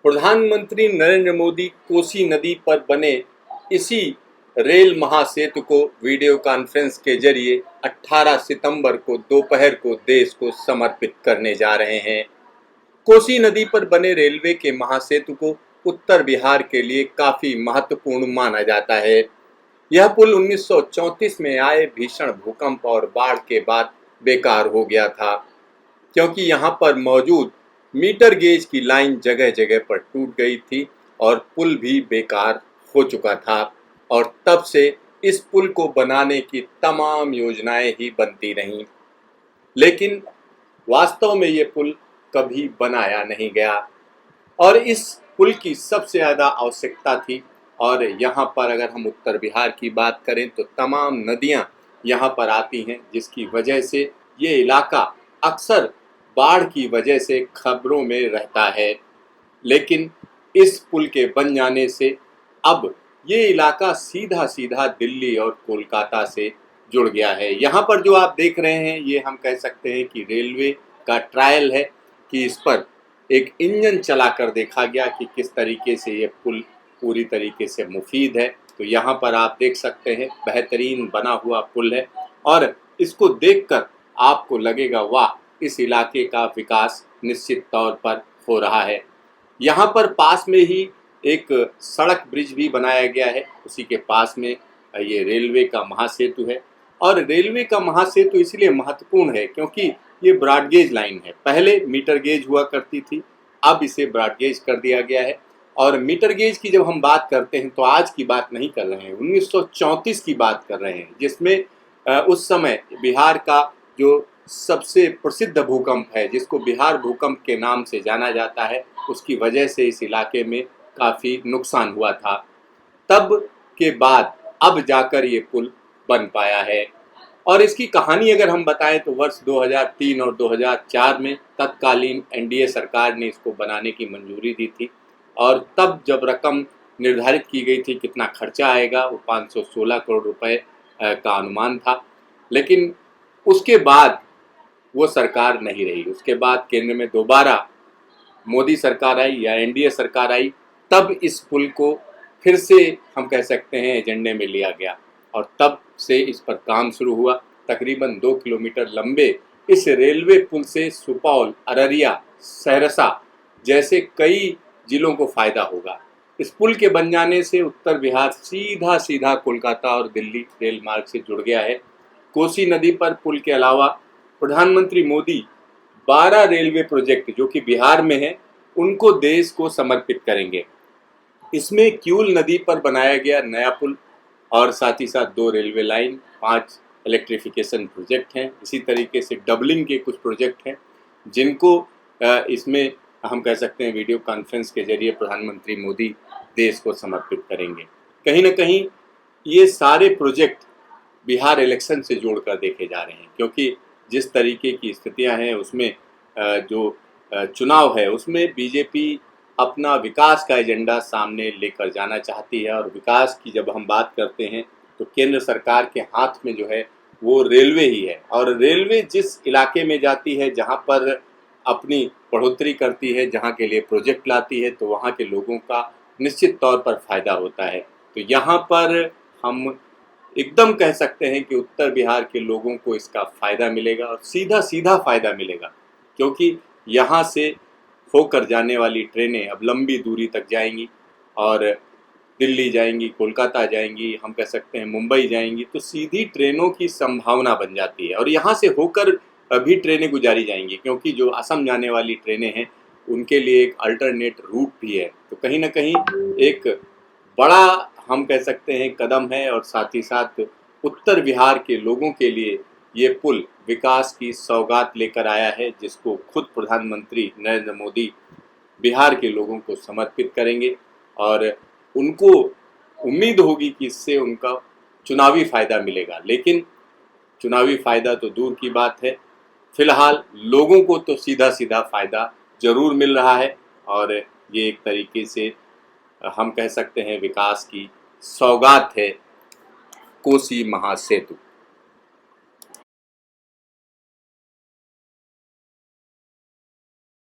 प्रधानमंत्री नरेंद्र मोदी कोसी नदी पर बने इसी रेल महासेतु को वीडियो कॉन्फ्रेंस के जरिए 18 सितंबर को दोपहर को देश को समर्पित करने जा रहे हैं। कोसी नदी पर बने रेलवे के महासेतु को उत्तर बिहार के लिए काफी महत्वपूर्ण माना जाता है। यह पुल 1934 में आए भीषण भूकंप और बाढ़ के बाद बेकार हो गया था, क्योंकि यहाँ पर मौजूद मीटर गेज की लाइन जगह जगह पर टूट गई थी और पुल भी बेकार हो चुका था। और तब से इस पुल को बनाने की तमाम योजनाएं ही बनती रहीं, लेकिन वास्तव में ये पुल कभी बनाया नहीं गया। और इस पुल की सबसे ज़्यादा आवश्यकता थी। और यहाँ पर अगर हम उत्तर बिहार की बात करें तो तमाम नदियाँ यहाँ पर आती हैं, जिसकी वजह से ये इलाका अक्सर बाढ़ की वजह से खबरों में रहता है। लेकिन इस पुल के बन जाने से अब ये इलाका सीधा सीधा दिल्ली और कोलकाता से जुड़ गया है। यहाँ पर जो आप देख रहे हैं ये हम कह सकते हैं कि रेलवे का ट्रायल है, कि इस पर एक इंजन चला कर देखा गया कि किस तरीके से ये पुल पूरी तरीके से मुफीद है। तो यहाँ पर आप देख सकते हैं बेहतरीन बना हुआ पुल है और इसको देखकर आपको लगेगा वाह, इस इलाके का विकास निश्चित तौर पर हो रहा है। यहाँ पर पास में ही एक सड़क ब्रिज भी बनाया गया है, उसी के पास में ये रेलवे का महासेतु है। और रेलवे का महासेतु इसलिए महत्वपूर्ण है क्योंकि ये ब्रॉड गेज लाइन है। पहले मीटर गेज हुआ करती थी, अब इसे ब्रॉड गेज कर दिया गया है। और मीटर गेज की जब हम बात करते हैं तो आज की बात नहीं कर रहे हैं, 1934 की बात कर रहे हैं, जिसमें उस समय बिहार का जो सबसे प्रसिद्ध भूकंप है, जिसको बिहार भूकंप के नाम से जाना जाता है, उसकी वजह से इस इलाके में काफ़ी नुकसान हुआ था। तब के बाद अब जाकर ये पुल बन पाया है। और इसकी कहानी अगर हम बताएं तो वर्ष 2003 और 2004 में तत्कालीन एनडीए सरकार ने इसको बनाने की मंजूरी दी थी। और तब जब रकम निर्धारित की गई थी कितना खर्चा आएगा, वो 516 करोड़ रुपए का अनुमान था। लेकिन उसके बाद वो सरकार नहीं रही। उसके बाद केंद्र में दोबारा मोदी सरकार आई या एनडीए सरकार आई, तब इस पुल को फिर से हम कह सकते हैं एजेंडे में लिया गया और तब से इस पर काम शुरू हुआ। तकरीबन 2 किलोमीटर लंबे इस रेलवे पुल से सुपौल, अररिया, सहरसा जैसे कई जिलों को फायदा होगा। इस पुल के बन जाने से उत्तर बिहार सीधा सीधा कोलकाता और दिल्ली रेल मार्ग से जुड़ गया है। कोसी नदी पर पुल के अलावा प्रधानमंत्री मोदी 12 रेलवे प्रोजेक्ट जो कि बिहार में हैं, उनको देश को समर्पित करेंगे। इसमें क्यूल नदी पर बनाया गया नया पुल और साथ ही साथ 2 रेलवे लाइन, 5 इलेक्ट्रिफिकेशन प्रोजेक्ट हैं। इसी तरीके से डबलिंग के कुछ प्रोजेक्ट हैं, जिनको इसमें हम कह सकते हैं वीडियो कॉन्फ्रेंस के जरिए प्रधानमंत्री मोदी देश को समर्पित करेंगे। कहीं ना कहीं ये सारे प्रोजेक्ट बिहार इलेक्शन से जोड़कर देखे जा रहे हैं, क्योंकि जिस तरीके की स्थितियां हैं उसमें जो चुनाव है उसमें बीजेपी अपना विकास का एजेंडा सामने लेकर जाना चाहती है। और विकास की जब हम बात करते हैं तो केंद्र सरकार के हाथ में जो है वो रेलवे ही है। और रेलवे जिस इलाके में जाती है, जहाँ पर अपनी बढ़ोतरी करती है, जहाँ के लिए प्रोजेक्ट लाती है, तो वहाँ के लोगों का निश्चित तौर पर फायदा होता है। तो यहाँ पर हम एकदम कह सकते हैं कि उत्तर बिहार के लोगों को इसका फ़ायदा मिलेगा और सीधा सीधा फ़ायदा मिलेगा, क्योंकि यहाँ से होकर जाने वाली ट्रेनें अब लंबी दूरी तक जाएंगी और दिल्ली जाएंगी, कोलकाता जाएंगी, हम कह सकते हैं मुंबई जाएंगी। तो सीधी ट्रेनों की संभावना बन जाती है और यहाँ से होकर भी ट्रेनें गुजारी जाएंगी, क्योंकि जो असम जाने वाली ट्रेनें हैं उनके लिए एक अल्टरनेट रूट भी है। तो कहीं ना कहीं एक बड़ा हम कह सकते हैं कदम है और साथ ही साथ उत्तर बिहार के लोगों के लिए ये पुल विकास की सौगात लेकर आया है, जिसको खुद प्रधानमंत्री नरेंद्र मोदी बिहार के लोगों को समर्पित करेंगे। और उनको उम्मीद होगी कि इससे उनका चुनावी फ़ायदा मिलेगा। लेकिन चुनावी फ़ायदा तो दूर की बात है, फिलहाल लोगों को तो सीधा सीधा फ़ायदा ज़रूर मिल रहा है। और ये एक तरीके से हम कह सकते हैं विकास की सौगात है कोसी महासेतु।